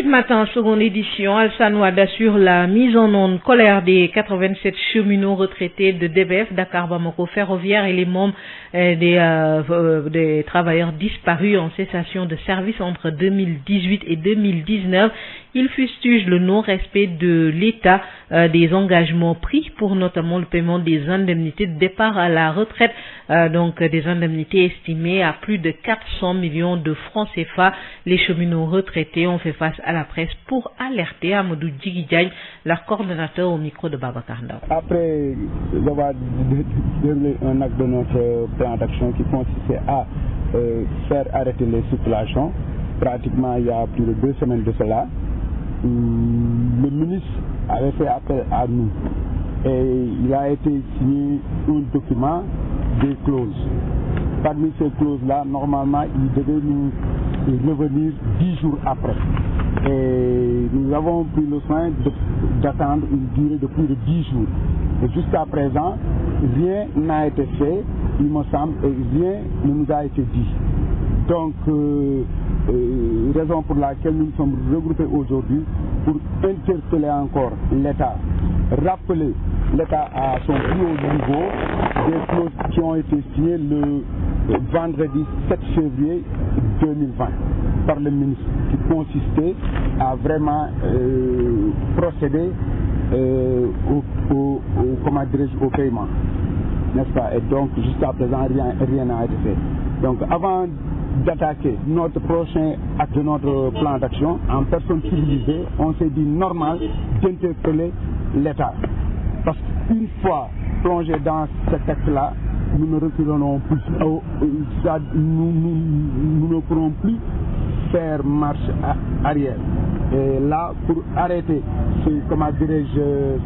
Sud Matin, seconde édition, Alassane Wade assure la mise en onde colère des 87 cheminots retraités de DBF, Dakar Bamako Ferroviaire et les membres des travailleurs disparus en cessation de service entre 2018 et 2019. Il fustige le non-respect de l'État des engagements pris pour notamment le paiement des indemnités de départ à la retraite, donc des indemnités estimées à plus de 400 millions de francs CFA. Les cheminots retraités ont fait face à la presse pour alerter Amadou Djigui, leur coordonnateur au micro de Babacar Ndao. Après avoir déroulé un acte de notre plan d'action qui consistait à faire arrêter les circulations, pratiquement il y a plus de 2 semaines de cela, le ministre avait fait appel à nous et il a été signé un document des clauses. Parmi ces clauses-là, normalement, il devait nous revenir 10 jours après. Et nous avons pris le soin d'attendre une durée de plus de 10 jours. Et jusqu'à présent, rien n'a été fait, il me semble, et rien ne nous a été dit. Donc, raison pour laquelle nous nous sommes regroupés aujourd'hui pour interpeller encore l'État, rappeler l'État à son plus haut niveau des clauses qui ont été signées le vendredi 7 février 2020 par le ministre, qui consistait à vraiment procéder au paiement, n'est-ce pas? Et donc jusqu'à présent rien n'a été fait. Donc avant d'attaquer notre prochain acte de notre plan d'action en personne civilisée, on s'est dit normal d'interpeller l'État. Parce qu'une fois plongé dans cet acte-là, nous ne reculerons plus. Nous ne pourrons plus faire marche arrière. Et là, pour arrêter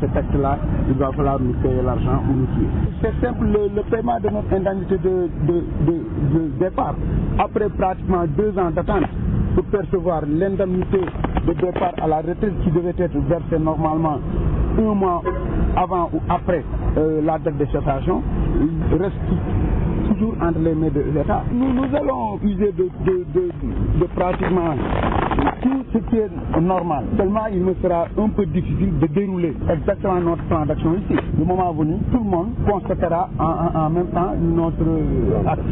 cet acte-là, il va falloir nous payer l'argent ou nous tuer. C'est simple, le paiement de notre indemnité de départ. Après pratiquement 2 ans d'attente pour percevoir l'indemnité de départ à la retraite qui devait être versée normalement 1 mois avant ou après la date de cessation, reste toujours entre les mains de l'État. Nous allons user de pratiquement tout ce qui est normal. Seulement, il me sera un peu difficile de dérouler exactement notre plan d'action ici. Le moment venu, tout le monde constatera en même temps notre acte.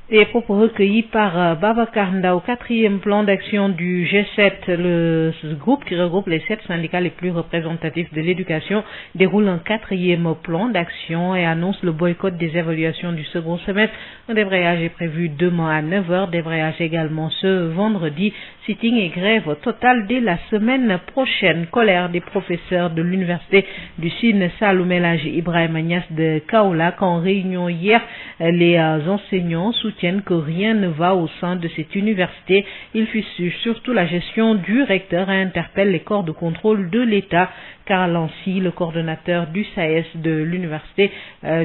Des propos recueillis par Babacar Ndao, 4e plan d'action du G7. Le groupe qui regroupe les 7 syndicats les plus représentatifs de l'éducation déroule un 4e plan d'action et annonce le boycott des évaluations du second semestre. Un débrayage est prévu demain à 9h, débrayage également ce vendredi. Sitting et grève totale dès la semaine prochaine. Colère des professeurs de l'université du Sine Saloum El Hadji Ibrahima Niass de Kaolack. En réunion hier, les enseignants soutiennent que rien ne va au sein de cette université. Ils fustigent surtout la gestion du recteur et interpellent les corps de contrôle de l'État. Karl Lancy, le coordonnateur du SAES de l'université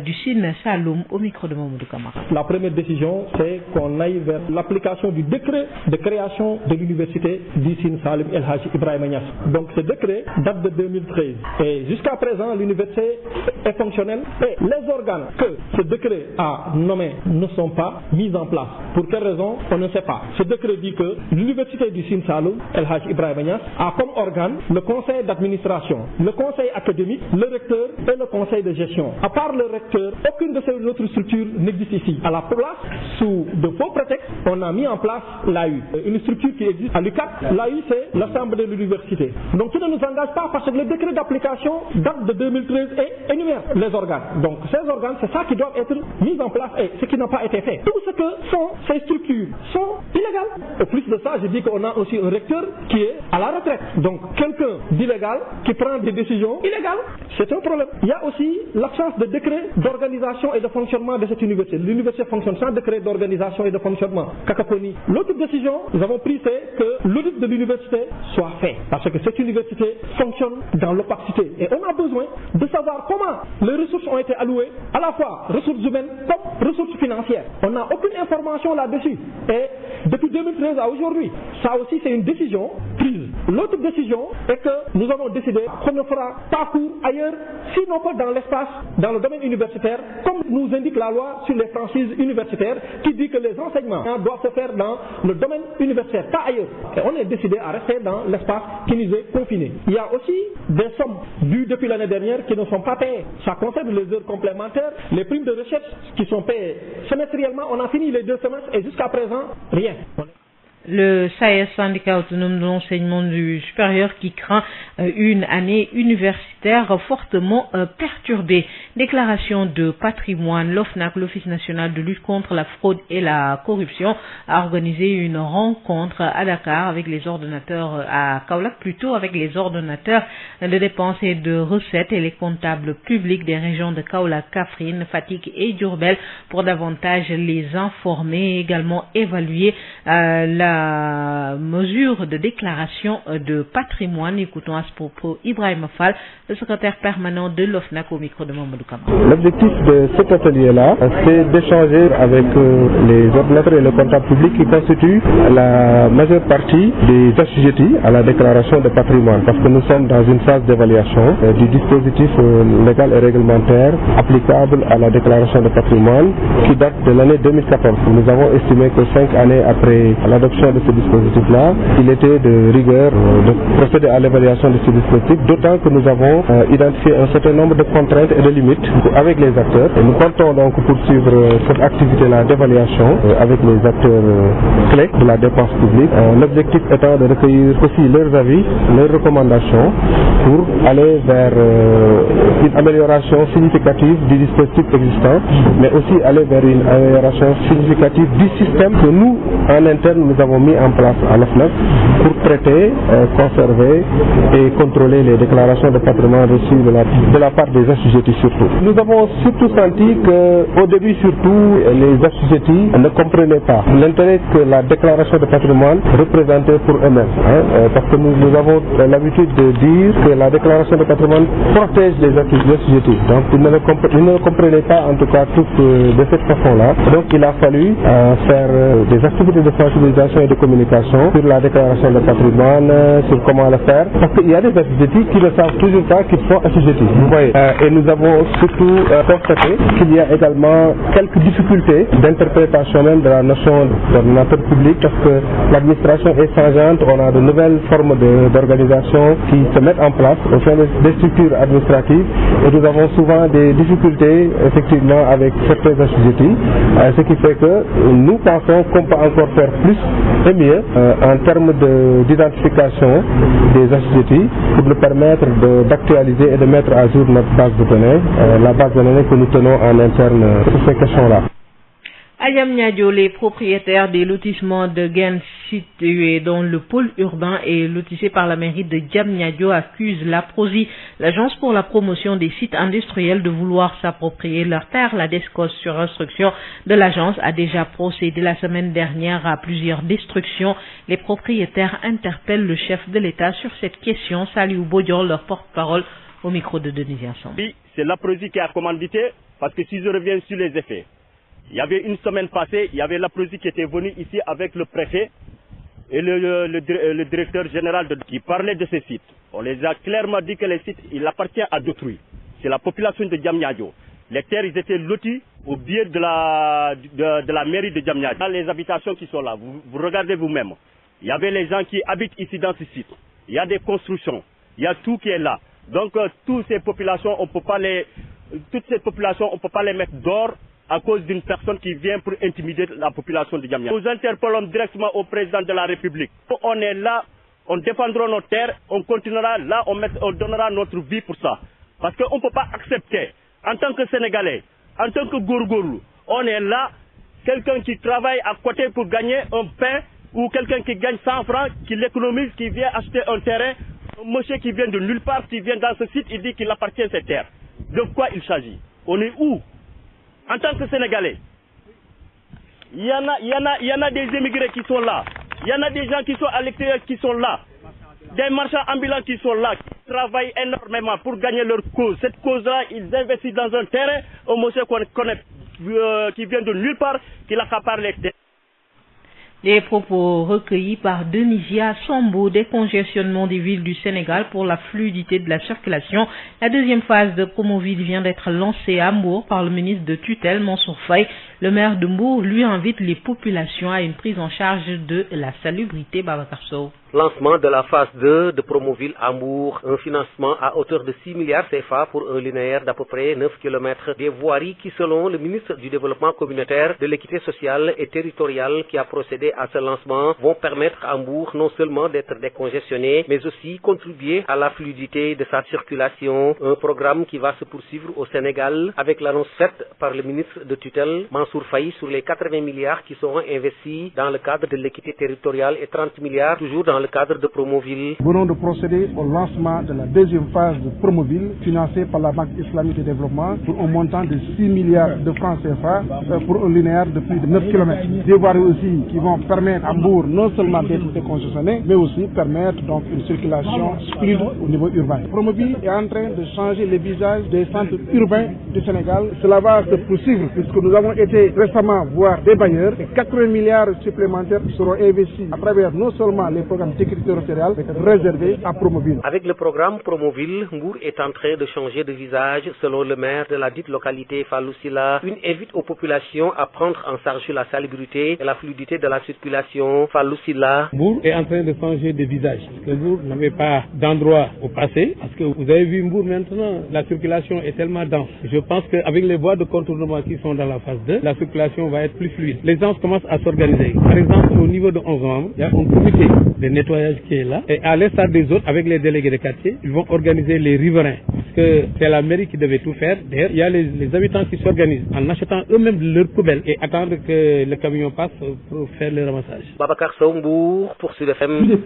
du Sine Saloum, au micro de Mamadou Kamara. La première décision, c'est qu'on aille vers l'application du décret de création de l'université du Sine Saloum El Hadji Ibrahima Niass. Donc ce décret date de 2013 et jusqu'à présent l'université est fonctionnelle et les organes que ce décret a nommés ne sont pas mis en place. Pour quelle raison? On ne sait pas. Ce décret dit que l'université du Sine Saloum El Hadji Ibrahima Niass a comme organe le conseil d'administration, le conseil académique, le recteur et le conseil de gestion. À part le recteur, aucune de ces autres structures n'existe ici. À la place, sous de faux prétextes, on a mis en place l'AU, une structure qui existe à l'UCAD. L'AU, c'est l'Assemblée de l'université. Donc, ça ne nous engage pas parce que le décret d'application date de 2013 et énumère les organes. Donc, ces organes, c'est ça qui doit être mis en place et ce qui n'a pas été fait. Tout ce que sont ces structures sont illégales. Au plus de ça, je dis qu'on a aussi un recteur qui est à la retraite. Donc, quelqu'un d'illégal qui prend des décisions illégales, c'est un problème. Il y a aussi l'absence de décret d'organisation et de fonctionnement de cette université. L'université fonctionne sans décret d'organisation et de fonctionnement. Cacophonie. L'autre décision que nous avons prise, c'est que l'audit de l'université soit fait. Parce que cette université fonctionne dans l'opacité. Et on a besoin de savoir comment les ressources ont été allouées, à la fois ressources humaines comme ressources financières. On n'a aucune information là-dessus. Et depuis 2013 à aujourd'hui, ça aussi c'est une décision prise. L'autre décision est que nous avons décidé qu'on ne fera pas cours ailleurs, sinon pas dans l'espace, dans le domaine universitaire, comme nous indique la loi sur les franchises universitaires, qui dit que les enseignements doivent se faire dans le domaine universitaire, pas ailleurs. Et on est décidé à rester dans l'espace qui nous est confiné. Il y a aussi des sommes dues depuis l'année dernière qui ne sont pas payées. Ça concerne les heures complémentaires, les primes de recherche qui sont payées semestriellement. On a fini les 2 semestres et jusqu'à présent, rien. Le SAES, syndicat autonome de l'enseignement du supérieur, qui craint une année universitaire fortement perturbée. Déclaration de patrimoine. L'OFNAC, l'Office national de lutte contre la fraude et la corruption, a organisé une rencontre à Dakar avec les ordonnateurs, à Kaolack plutôt, avec les ordonnateurs de dépenses et de recettes et les comptables publics des régions de Kaolack, Kaffrine, Fatick et Diourbel pour davantage les informer et également évaluer la mesure de déclaration de patrimoine. Écoutons à ce propos Ibrahima Fall, le secrétaire permanent de l'OFNAC au micro de Mamadou Kama. L'objectif de cet atelier-là, c'est d'échanger avec les ordonnateurs et le comptable public qui constituent la majeure partie des assujettis à la déclaration de patrimoine, parce que nous sommes dans une phase d'évaluation du dispositif légal et réglementaire applicable à la déclaration de patrimoine qui date de l'année 2014. Nous avons estimé que 5 années après l'adoption de ce dispositif-là, il était de rigueur de procéder à l'évaluation de ce dispositif, d'autant que nous avons identifié un certain nombre de contraintes et de limites avec les acteurs. Et nous comptons donc poursuivre cette activité-là d'évaluation avec les acteurs clés de la dépense publique. L'objectif étant de recueillir aussi leurs avis, leurs recommandations pour aller vers une amélioration significative du dispositif existant, mais aussi aller vers une amélioration significative du système que nous, en interne, nous avons mis en place à l'OFNAC pour traiter, conserver et contrôler les déclarations de patrimoine reçues de la part des assujettis surtout. Nous avons surtout senti qu'au début surtout les assujettis ne comprenaient pas l'intérêt que la déclaration de patrimoine représentait pour eux-mêmes. Parce que nous avons l'habitude de dire que la déclaration de patrimoine protège les assujettis. Donc ils ne le comprenaient pas en tout cas tous de cette façon-là. Donc il a fallu faire des activités de sensibilisation et de communication sur la déclaration de patrimoine, sur comment le faire, parce qu'il y a des assujettis qui ne savent toujours pas qu'ils sont assujettis. Vous voyez. Et nous avons surtout constaté qu'il y a également quelques difficultés d'interprétation même de la notion d'ordonnateur public, parce que l'administration est changeante, on a de nouvelles formes d'organisation qui se mettent en place au sein des structures administratives, et nous avons souvent des difficultés effectivement avec certains assujettis, ce qui fait que nous pensons qu'on peut encore faire plus et mieux en termes d'identification des assujettis pour nous permettre d'actualiser et de mettre à jour notre base de données, la base de données que nous tenons en interne sur ces questions-là. À Diamniadio, les propriétaires des lotissements de Gaines situés dans le pôle urbain et lotissés par la mairie de Diamniadio accusent la PROSI, l'agence pour la promotion des sites industriels, de vouloir s'approprier leur terre. La DESCOS, sur instruction de l'agence, a déjà procédé la semaine dernière à plusieurs destructions. Les propriétaires interpellent le chef de l'État sur cette question. Saliou Bodior, leur porte-parole, au micro de Denis Vincent. Oui, c'est la PROSI qui a commandité, parce que si je reviens sur les effets, il y avait une semaine passée, il y avait la PROSI qui était venue ici avec le préfet et le directeur général qui parlait de ces sites. On les a clairement dit que les sites, il appartient à d'autrui. C'est la population de Diamniadio. Les terres, ils étaient lotis au biais de la mairie de Diamniadio. Dans les habitations qui sont là, vous regardez vous-même. Il y avait les gens qui habitent ici dans ce site. Il y a des constructions. Il y a tout qui est là. Donc, toutes ces populations, on peut pas les mettre dehors à cause d'une personne qui vient pour intimider la population de Diamniadio. Nous interpellons directement au président de la République. On est là, on défendra nos terres, on continuera là, on donnera notre vie pour ça. Parce qu'on ne peut pas accepter, en tant que Sénégalais, en tant que Gourgourou, on est là, quelqu'un qui travaille à côté pour gagner un pain, ou quelqu'un qui gagne 100 francs, qui l'économise, qui vient acheter un terrain, un monsieur qui vient de nulle part, qui vient dans ce site, il dit qu'il appartient à cette terre. De quoi il s'agit? On est où? En tant que Sénégalais, il y en a des émigrés qui sont là. Il y en a des gens qui sont à l'extérieur qui sont là. Des marchands ambulants qui sont là, qui travaillent énormément pour gagner leur cause. Cette cause-là, ils investissent dans un terrain, un monsieur qu'on connaît, qui vient de nulle part, qui l'accapare les terres. Les propos recueillis par Denisia Sambo, décongestionnement des villes du Sénégal pour la fluidité de la circulation. La deuxième phase de Promoville vient d'être lancée à Mbour par le ministre de tutelle Mansour Faye. Le maire de Mbour lui invite les populations à une prise en charge de la salubrité. Babacar Sow. Lancement de la phase 2 de Promoville à Mbour, un financement à hauteur de 6 milliards CFA pour un linéaire d'à peu près 9 km. Des voiries qui, selon le ministre du Développement communautaire, de l'équité sociale et territoriale qui a procédé à ce lancement, vont permettre à Mbour non seulement d'être décongestionné, mais aussi contribuer à la fluidité de sa circulation. Un programme qui va se poursuivre au Sénégal avec l'annonce faite par le ministre de tutelle Mansour Faye sur les 80 milliards qui seront investis dans le cadre de l'équité territoriale et 30 milliards toujours dans le cadre de Promoville. Nous venons de procéder au lancement de la deuxième phase de Promoville, financée par la Banque islamique de développement pour un montant de 6 milliards de francs CFA pour un linéaire de plus de 9 km. Des voiries aussi qui vont permettre à Mbour non seulement d'être décongestionné, mais aussi permettre donc une circulation fluide au niveau urbain. Promoville est en train de changer le visage des centres urbains du Sénégal. Cela va se poursuivre puisque nous avons été récemment voir des bailleurs et 80 milliards supplémentaires seront investis à travers non seulement les programmes d'équité territoriale réservés à Promoville. Avec le programme Promoville, Mbour est en train de changer de visage selon le maire de la dite localité Fallou Silla. Une invite aux populations à prendre en charge la salubrité et la fluidité de la circulation. Fallou Silla. Mbour est en train de changer de visage. Parce que Mbour n'avait pas d'endroit au passé. Parce que vous avez vu Mbour maintenant, la circulation est tellement dense. Je pense qu'avec les voies de contournement qui sont dans la phase 2, la circulation va être plus fluide. Les gens commencent à s'organiser. Par exemple, au niveau de 11 novembre, il y a un comité de nettoyage qui est là. Et à l'instar des autres, avec les délégués de quartier, ils vont organiser les riverains. Parce que c'est la mairie qui devait tout faire. D'ailleurs, il y a les habitants qui s'organisent en achetant eux-mêmes leurs poubelles et attendre que le camion passe pour faire le ramassage. Babacar Sow, Mbour pour Sud FM.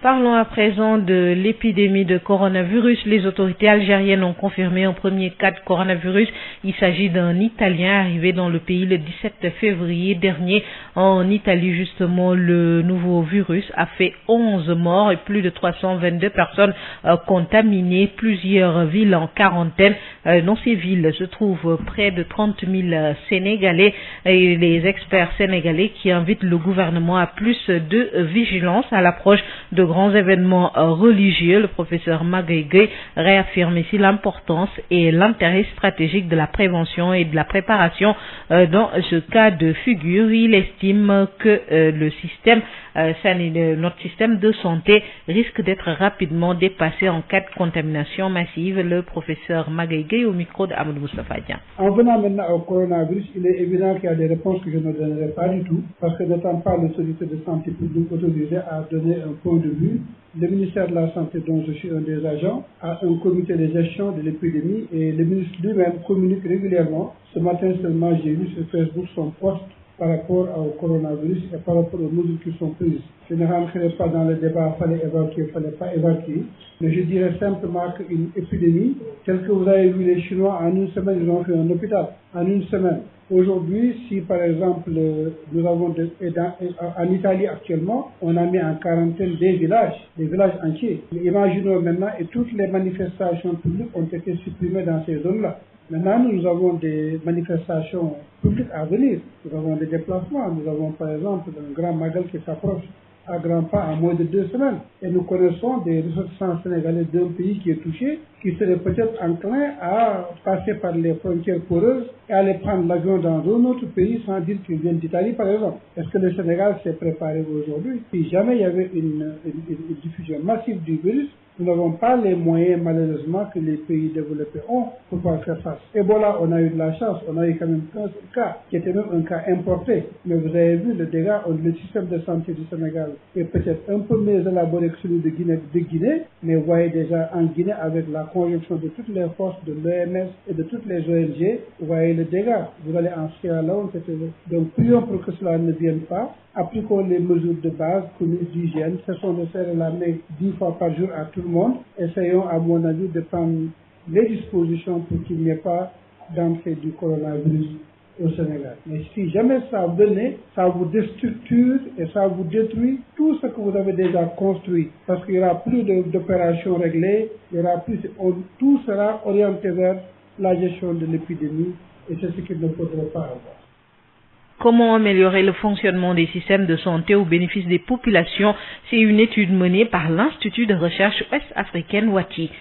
Parlons à présent de l'épidémie de coronavirus. Les autorités algériennes ont confirmé un premier cas de coronavirus. Il s'agit d'un Italien arrivé dans le pays le 17 février dernier. En Italie, justement, le nouveau virus a fait 11 morts et plus de 322 personnes contaminées. Plusieurs villes en quarantaine. Dans ces villes se trouvent près de 30 000 Sénégalais et les experts sénégalais qui invitent le gouvernement à plus de vigilance à l'approche de grands événements religieux. Le professeur Magaye Gueye réaffirme ici l'importance et l'intérêt stratégique de la prévention et de la préparation dans ce cas de figure. Il estime que notre système de santé risque d'être rapidement dépassé en cas de contamination massive. Le professeur Magaye Gueye au micro de Amadou Moustapha Dian. En venant maintenant au coronavirus, il est évident qu'il y a des réponses que je ne donnerai pas du tout, parce que n'étant pas l'autorité de santé publique autorisée à donner un point de vue, le ministère de la Santé, dont je suis un des agents, a un comité de gestion de l'épidémie et le ministre lui-même communique régulièrement. Ce matin seulement, j'ai vu sur Facebook son post par rapport au coronavirus et par rapport aux mesures qui sont prises. Je ne rentrerai pas dans le débat, fallait évacuer, fallait pas évacuer, mais je dirais simplement qu'une épidémie, telle que vous avez vu les Chinois, en une semaine, ils ont fait un hôpital, en une semaine. Aujourd'hui, si par exemple, nous avons en Italie actuellement, on a mis en quarantaine des villages entiers. Mais imaginons maintenant, et toutes les manifestations publiques ont été supprimées dans ces zones-là. Maintenant, nous avons des manifestations publiques à venir. Nous avons des déplacements. Nous avons par exemple un grand magal qui s'approche à grands pas en moins de 2 semaines. Et nous connaissons des ressortissants sénégalais d'un pays qui est touché, qui seraient peut-être enclins à passer par les frontières poreuses et aller prendre l'avion dans un autre pays sans dire qu'ils viennent d'Italie, par exemple. Est-ce que le Sénégal s'est préparé aujourd'hui? Si jamais il y avait une diffusion massive du virus, nous n'avons pas les moyens, malheureusement, que les pays développés ont pour pouvoir faire face. Ebola, on a eu de la chance, on a eu quand même 15 cas, qui était même un cas importé. Mais vous avez vu le dégât, le système de santé du Sénégal est peut-être un peu mieux élaboré que celui de Guinée, mais vous voyez déjà en Guinée, avec la conjonction de toutes les forces de l'OMS et de toutes les ONG, vous voyez le dégât. Vous allez en Sierra Leone, donc prions pour que cela ne vienne pas. Appliquons les mesures de base, comme d'hygiène, cessons de serrer la main 10 fois par jour à tout le monde. Essayons, à mon avis, de prendre les dispositions pour qu'il n'y ait pas d'entrée du coronavirus au Sénégal. Mais si jamais ça venait, ça vous déstructure et ça vous détruit tout ce que vous avez déjà construit. Parce qu'il n'y aura plus d'opérations réglées, tout sera orienté vers la gestion de l'épidémie et c'est ce qu'il ne faudrait pas avoir. Comment améliorer le fonctionnement des systèmes de santé au bénéfice des populations? C'est une étude menée par l'Institut de recherche ouest-africaine Wati.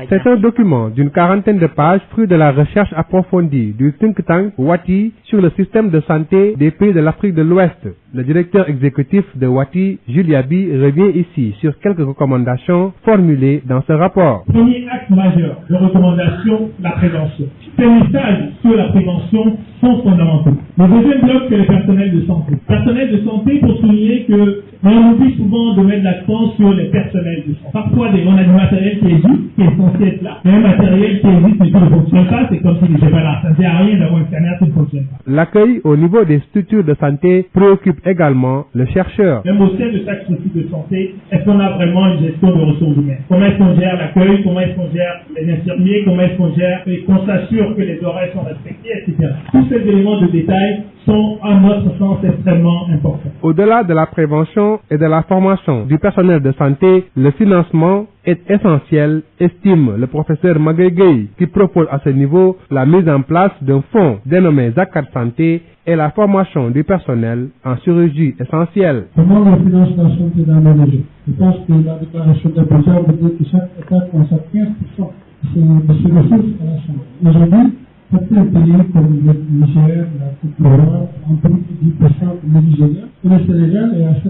C'est un document d'une 40aine de pages, fruit de la recherche approfondie du think tank Wati sur le système de santé des pays de l'Afrique de l'Ouest. Le directeur exécutif de Wati, Julia Bi, revient ici sur quelques recommandations formulées dans ce rapport. Premier axe majeur de recommandation, la prévention. Ces messages sur la prévention sont fondamentaux. Le deuxième bloc, c'est le personnel de santé. Personnel de santé, pour souligner que on oublie souvent de mettre l'accent sur les personnels de santé. Parfois, on a du matériel qui existe, qui est censé être là, mais un matériel qui existe mais qui ne fonctionne pas, c'est comme s'il n'était pas là. Ça ne sert à rien d'avoir un scanner qui ne fonctionne pas. L'accueil au niveau des structures de santé préoccupe également le chercheur. Même au sein de chaque structure de santé, est-ce qu'on a vraiment une gestion de ressources humaines? Comment est-ce qu'on gère l'accueil? Comment est-ce qu'on gère les infirmiers? Comment est-ce qu'on gère et qu'on s'assure que les horaires sont respectés, etc. Tous ces éléments de détail sont, à notre sens, extrêmement importants. Au-delà de la prévention et de la formation du personnel de santé, le financement est essentiel, estime le professeur Magegei, qui propose à ce niveau la mise en place d'un fonds dénommé Zakat Santé et la formation du personnel en chirurgie essentielle. Comment on finance la santé dans les régions? Je pense que la déclaration des besoins veut dire que chaque État consacre 15% de ses ressources à la santé. Aujourd'hui, certains pays comme le Niger, la Côte d'Ivoire, ont plus de 10% le Nigeria, et le Sénégal est à 7%.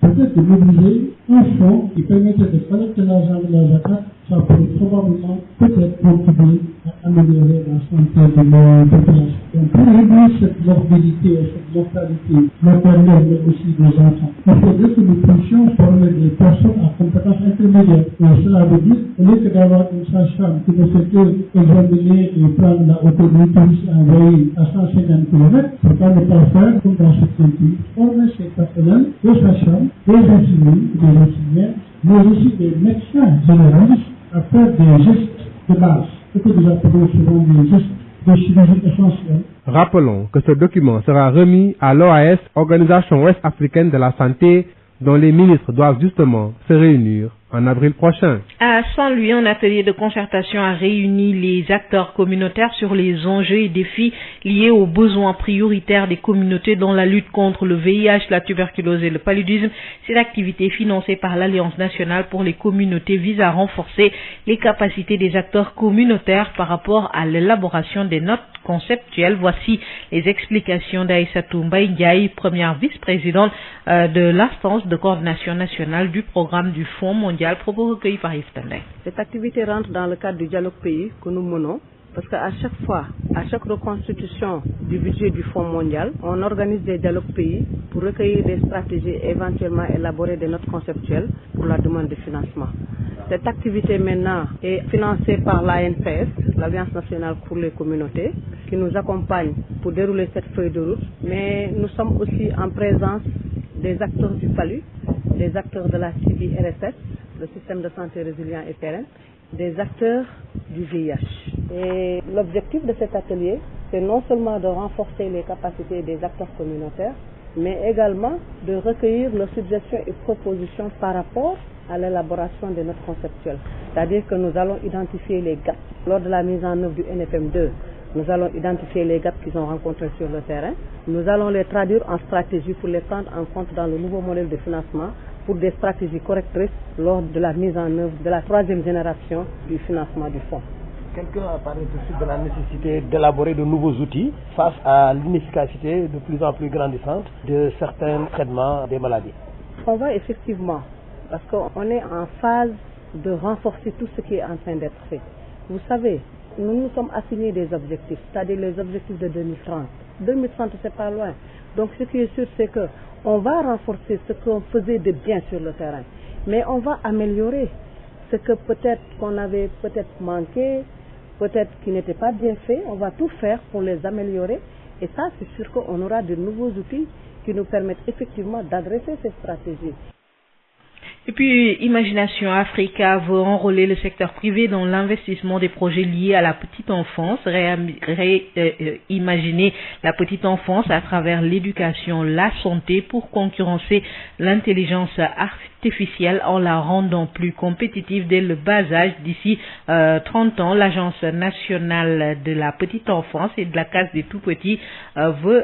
Peut-être de mobiliser un fonds qui permettrait de collecter l'argent de la zakat, ça pourrait probablement peut-être contribuer à améliorer la santé de nos populations. Donc pour réduire cette morbidité et cette mortalité maternelle, mais aussi des enfants, il faudrait que nous puissions former des personnes à compétences intermédiaires. Et cela veut dire, au lieu que d'avoir une sage-femme qui ne fait que examiner et prendre la autonomie envoyée à 150 km, pourquoi ne pas faire comme dans certains pays, former ces personnels, des sages-femmes, des infirmiers, des infirmières, mais aussi des médecins généralistes à faire des gestes de base, ce que nous appelons souvent des gestes de chirurgie essentielle. Rappelons que ce document sera remis à l'OAS, Organisation ouest-africaine de la santé, dont les ministres doivent justement se réunir en avril prochain. À Saint-Louis, un atelier de concertation a réuni les acteurs communautaires sur les enjeux et défis liés aux besoins prioritaires des communautés dans la lutte contre le VIH, la tuberculose et le paludisme. Cette activité financée par l'Alliance nationale pour les communautés vise à renforcer les capacités des acteurs communautaires par rapport à l'élaboration des notes conceptuelles. Voici les explications d'Aïssatou Mbaye Ndiaye, première vice-présidente de l'instance de coordination nationale du programme du Fonds mondial. Propos recueillis par Yves Tandé. Cette activité rentre dans le cadre du dialogue pays que nous menons, parce qu'à chaque fois, à chaque reconstitution du budget du Fonds mondial, on organise des dialogues pays pour recueillir des stratégies et éventuellement élaborer des notes conceptuelles pour la demande de financement. Cette activité maintenant est financée par l'ANPS, l'Alliance nationale pour les communautés, qui nous accompagne pour dérouler cette feuille de route, mais nous sommes aussi en présence des acteurs du PALU, des acteurs de la CIBRSS, le système de santé résilient et pérenne, des acteurs du VIH. Et l'objectif de cet atelier, c'est non seulement de renforcer les capacités des acteurs communautaires, mais également de recueillir leurs suggestions et propositions par rapport à l'élaboration des notes conceptuelles. C'est-à-dire que nous allons identifier les gaps. Lors de la mise en œuvre du NFM2, nous allons identifier les gaps qu'ils ont rencontrés sur le terrain. Nous allons les traduire en stratégies pour les prendre en compte dans le nouveau modèle de financement pour des stratégies correctrices lors de la mise en œuvre de la 3e génération du financement du fonds. Quelqu'un a parlé tout de suite de la nécessité d'élaborer de nouveaux outils face à l'inefficacité de plus en plus grandissante de certains traitements des maladies. On va effectivement, parce qu'on est en phase de renforcer tout ce qui est en train d'être fait. Vous savez, nous nous sommes assignés des objectifs, c'est-à-dire les objectifs de 2030. 2030, c'est pas loin. Donc ce qui est sûr, c'est que on va renforcer ce qu'on faisait de bien sur le terrain, mais on va améliorer ce que peut-être qu'on avait peut-être manqué, peut-être qui n'était pas bien fait. On va tout faire pour les améliorer, et ça, c'est sûr qu'on aura de nouveaux outils qui nous permettent effectivement d'adresser ces stratégies. Et puis, Imagination Africa veut enrôler le secteur privé dans l'investissement des projets liés à la petite enfance, imaginer la petite enfance à travers l'éducation, la santé pour concurrencer l'intelligence artificielle en la rendant plus compétitive dès le bas âge. D'ici 30 ans, l'Agence nationale de la petite enfance et de la case des tout-petits veut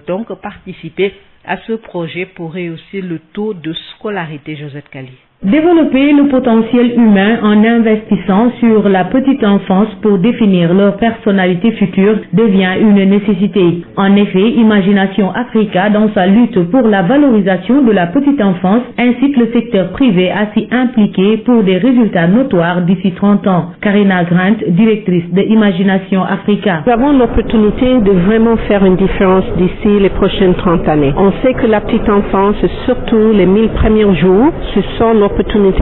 donc participer à ce projet pour rehausser le taux de scolarité. Josette Kali. Développer le potentiel humain en investissant sur la petite enfance pour définir leur personnalité future devient une nécessité. En effet, Imagination Africa, dans sa lutte pour la valorisation de la petite enfance, incite le secteur privé à s'y impliquer pour des résultats notoires d'ici 30 ans. Karina Grant, directrice de Imagination Africa. Nous avons l'opportunité de vraiment faire une différence d'ici les prochaines 30 années. On sait que la petite enfance, surtout les 1000 premiers jours, ce sont l'opportunité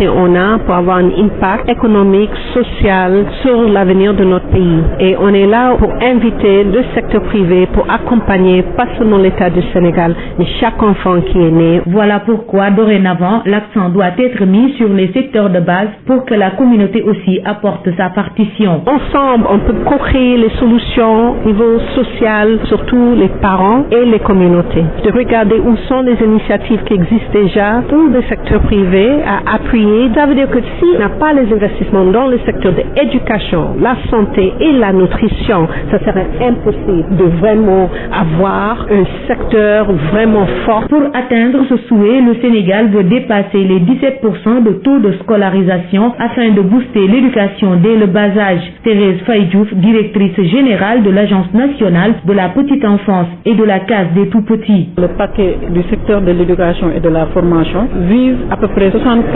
on a pour avoir un impact économique, social sur l'avenir de notre pays. Et on est là pour inviter le secteur privé pour accompagner pas seulement l'État du Sénégal, mais chaque enfant qui est né. Voilà pourquoi dorénavant l'accent doit être mis sur les secteurs de base pour que la communauté aussi apporte sa partition. Ensemble, on peut co-créer les solutions au niveau social, surtout les parents et les communautés. De regarder où sont les initiatives qui existent déjà dans le secteur privé à appuyer. Ça veut dire que si on n'a pas les investissements dans le secteur de l'éducation, la santé et la nutrition, ça serait impossible de vraiment avoir un secteur vraiment fort. Pour atteindre ce souhait, le Sénégal veut dépasser les 17% de taux de scolarisation afin de booster l'éducation dès le bas âge. Thérèse Faye-Diouf, directrice générale de l'Agence nationale de la petite enfance et de la case des tout-petits. Le paquet du secteur de l'éducation et de la formation vise à peu près 64,6%.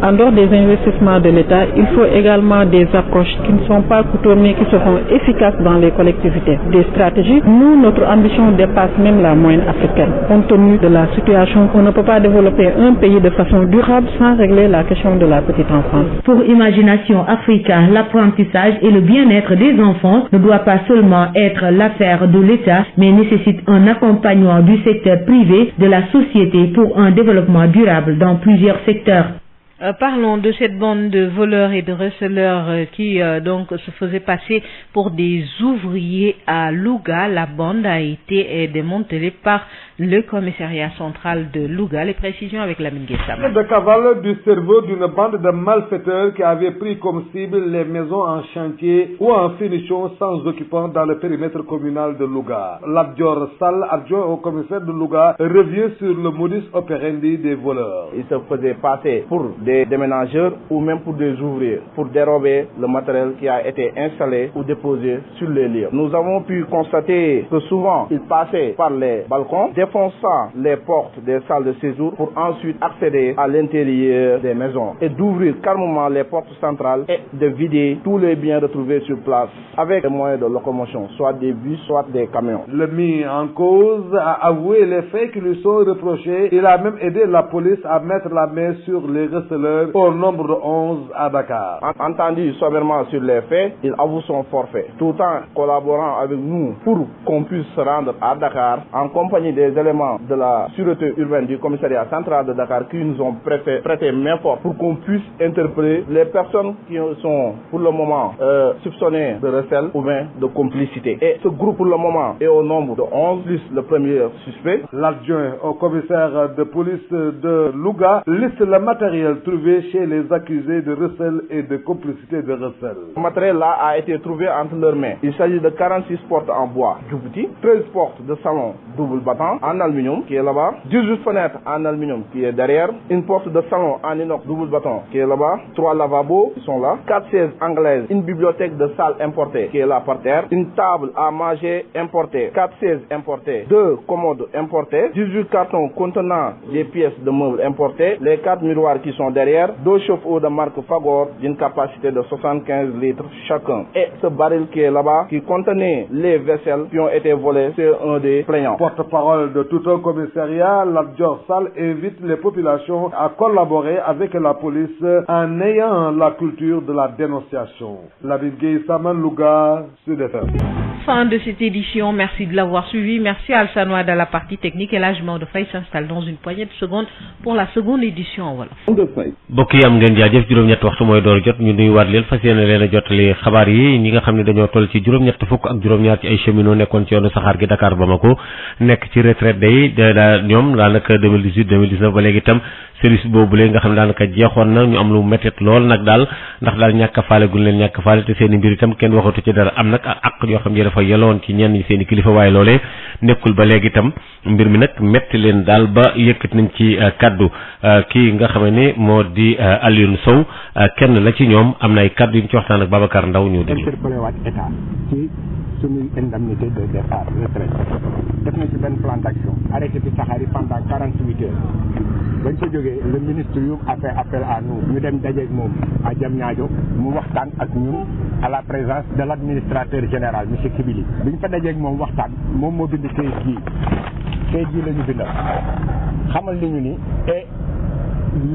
En dehors des investissements de l'État, il faut également des approches qui ne sont pas coutumières, qui seront efficaces dans les collectivités. Des stratégies. Nous, notre ambition dépasse même la moyenne africaine. Compte tenu de la situation, on ne peut pas développer un pays de façon durable sans régler la question de la petite enfance. Pour Imagination Africa, l'apprentissage et le bien-être des enfants ne doit pas seulement être l'affaire de l'État, mais nécessite un accompagnement du secteur privé, de la société pour un développement durable dans plusieurs secteurs. Parlons de cette bande de voleurs et de receleurs qui donc se faisaient passer pour des ouvriers à Louga. La bande a été démantelée par le commissariat central de Louga. Les précisions avec Lamine Guessam. De cavale du cerveau d'une bande de malfaiteurs qui avait pris comme cible les maisons en chantier ou en finition sans occupant dans le périmètre communal de Louga. L'Abdior Sall, adjoint au commissaire de Louga, revient sur le modus operandi des voleurs. Ils se faisaient passer pour des déménageurs ou même pour des ouvriers pour dérober le matériel qui a été installé ou déposé sur les lieux. Nous avons pu constater que souvent ils passaient par les balcons, défonçant les portes des salles de séjour pour ensuite accéder à l'intérieur des maisons et d'ouvrir calmement les portes centrales et de vider tous les biens retrouvés sur place avec des moyens de locomotion, soit des bus, soit des camions. Le mis en cause a avoué les faits qui lui sont reprochés. Il a même aidé la police à mettre la main sur les receleurs au nombre de 11 à Dakar. Entendu sommairement sur les faits, il avoue son forfait, tout en collaborant avec nous pour qu'on puisse se rendre à Dakar en compagnie des éléments de la sûreté urbaine du commissariat central de Dakar qui nous ont prêté main forte pour qu'on puisse interpeller les personnes qui sont pour le moment soupçonnées de recel ou bien de complicité. Et ce groupe pour le moment est au nombre de 11 plus le premier suspect. L'adjoint au commissaire de police de Louga liste le matériel trouvé chez les accusés de recel et de complicité de recel. Le matériel là a été trouvé entre leurs mains. Il s'agit de 46 portes en bois Djibouti, 13 portes de salon double battant en aluminium qui est là-bas, 18 fenêtres en aluminium qui est derrière, une porte de salon en inox double battant qui est là-bas, 3 lavabos qui sont là, 4 chaises anglaises, une bibliothèque de salle importée qui est là par terre, une table à manger importée, 4 chaises importées, 2 commodes importées, 18 cartons contenant des pièces de meubles importées, les 4 miroirs qui sont derrière, 2 chauffe-eau de marque Fagor d'une capacité de 75 litres chacun. Et ce baril qui est là-bas, qui contenait les vaisselles qui ont été volées, c'est un des plaignants. Porte-parole de tout un commissariat, Lat-Dior Sall invite les populations à collaborer avec la police en ayant la culture de la dénonciation. Labib Gueye, Saman Louga, Sud FM. Fin de cette édition, merci de l'avoir suivi. Merci à Alsane Wade à la partie technique et l'âgement de Faye s'installe dans une poignée de secondes pour la seconde édition en wolof. mbokk yi am ngeen jaajëf juróom-ñett waxtu mooy door jot ñu nuyuwaat leen fas yéene leen a jotali xabaar yi ñi nga xam ne dañoo toll ci juróom-ñett fukk ak juróom-ñaar ci ay cheminots nekkoon ci yoonu saxaar gi Dakar Bamako nekk ci retraite day ñoom daanaka 2018 2019 ba léegi itam service boobu léegi nga xam ne daanaka jeexoon na ñu am lu méttit lool nag daal ndax daal ñàkk a faale gun leen ñàkk a faale te seen i mbir itam kenn waxatu ci dara am nag ak yoo xam ne dafa yeloon ci ñenn ñi seen i kilifa waaye loolee nekkul ba léegi itam mbir mi nag métti leen daal ba yëkkati nañ ci kaddu kii nga xam ne moo di Alioune Sow kenn la ci ñoom am na ay kaddu yu ñu ci waxtaan ak Babacar Ndaw ñu déglu. interpellé waat état ci suñuy indemnité de départ retraite def nañ ci benn plan d'action arrêté ci saxaar yi pendant 48 heures bañ fa jógee le ministre yu a fait appel à nous ñu dem dajeeg moom à Diamniadio mu waxtaan ak ñun à la présence de l'administrateur général monsieur Kibili bi ñu fa dajeeg moom waxtaan moom moo bind kayit gii la ñu bindal xamal li ñu ni et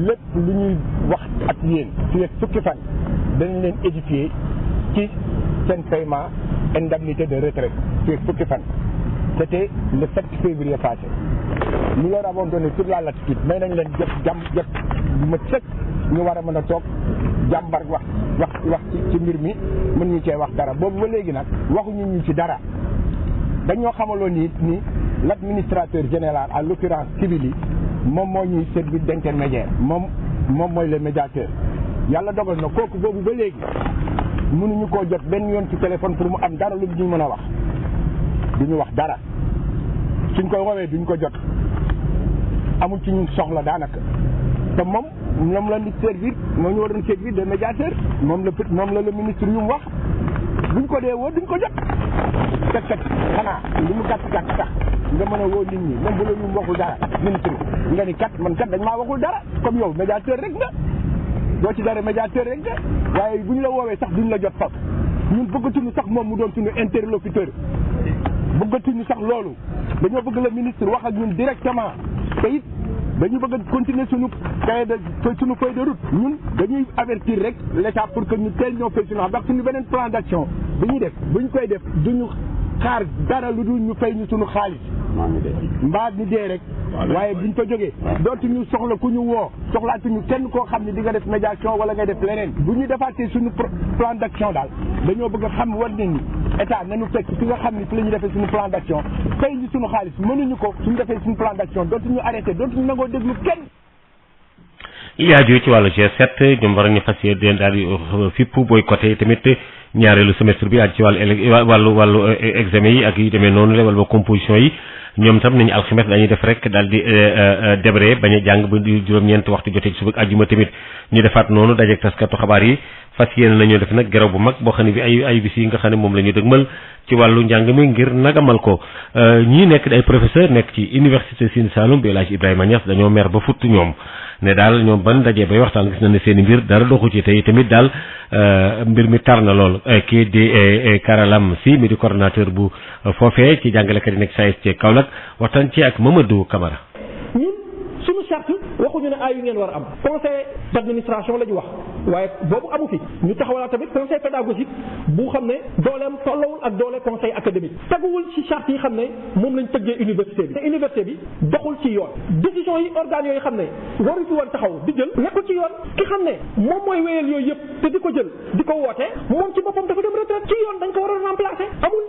lépp lu ñuy wax ak yéen fii ak fukki fan dañ leen édifier ci seen paiement indemnité de retraite fii ak fukki fan. C'était le 7 février passé. Nous leur avons donné toute la latitude mais nañ leen jot ma sëkk ñu war a mën a toog jàmbar wax ci mbir mi mën ñu cee wax dara boobu ba léegi nag waxuñu ñu ci dara dañoo xamaloon ni l'administrateur général en l'occurrence Kibili moom moo ñuy servir d'intermédiaire moom mooy le médiateur yàlla dogal na kooku boobu ba léegi mënuñu koo jot benn yoon ci téléphone pour mu am dara lu ñu mën a wax duñu wax dara suñ koy woowee duñ ko jot amul ci ñun soxla daanaka te moom la nit servir moo ñu waroon servir de médiateur moom la le ministre yu mu wax buñ ko dee woo duñ ko jot kat xanaa li mu gàtt sax nga mën a woo nit ñi même bu la ñu waxul dara ministre nga ni kat man kat dañ maa waxul dara comme yow médiateur rek nga doo ci dara médiateur rek nga waaye bu ñu la woowee sax duñ la jot faf ñun bëggatuñu sax moom mu doon suñu interlocuteur bëggatuñu sax loolu dañoo bëgg le ministre wax ak ñun directement te it dañu bëgg a continuer suñu feuille de route ñun dañuy avertir rek l'État pour que ñu teel ñoo fay suñu xam ndax suñu beneen plan d'action bi ñuy def bu ñu koy def duñu xaar dara lu dul ñu fay ñu suñu xaalis mbaa ñu dee rek waaye buñ ko jógee dootuñu soxla ku ñu woo soxlaatuñu kenn koo xam ne di nga def médiation wala ngay def leneen bu ñu defaatee suñu plan d'action daal dañoo bëgg a xam war nañ ni état nañu fekk fi nga xam ni fi la ñu defee suñu plan d'action fay ñu suñu xaalis mënuñu ko suñu defee suñu plan d'action dootuñu arrêté dootuñu nangoo déglu kenn. li aju ci wàllu G7 ñoom war nañu fas yéene daal di fipp boycotté tamit ñaareelu semestre bi aju ci wàllu examen yi ak yu demee noonu la wala composition yi ñoom tam nañu alxames dañuy def rek daal di débré bañ a jàng ba di juróom-ñeent waxtu jotee ci suba ajjuma tamit ñu defaat noonu dajeeg taskatu xabaar yi fas yéene nañoo def nag geraw bu mag boo xam ne bi ay bis yi nga xam ne moom la ñu dëgmal ci wàllu njàng mi ngir nagamal ko ñii nekk ay professeur nekk ci université Sine Saloum bi El Hadj Ibrahima Niass dañoo mer ba futt ñoom ne daal ñoom ban dajee bay waxtaan gis na ne seen i mbir dara doxu ci tey tamit daal mbir mi tar na lool kii di Karalam si mi di coordonnateur bu foofee ci jàngalekat yi nekk SAES ci Kaolack waxtaan ci ak Mamadou Camara. suñu charte waxuñu ne yu ngeen war a am conseil d'administration la ñu wax waaye boobu amu fi ñu taxawalaa tamit conseil pédagogique bu xam ne dooleem tollawul ak doole conseil académique teguwul ci charte yi xam ne moom lañ tëggee université bi te université bi doxul ci yoon décision yi organes yooyu xam ne waru ci woon taxaw di jël nekkul ci yoon ki xam ne moom mooy wéyal yooyu yëpp te di ko jël di ko woote moom ci boppam dafa dem retraite ci yoon dañ ko war a remplacer amul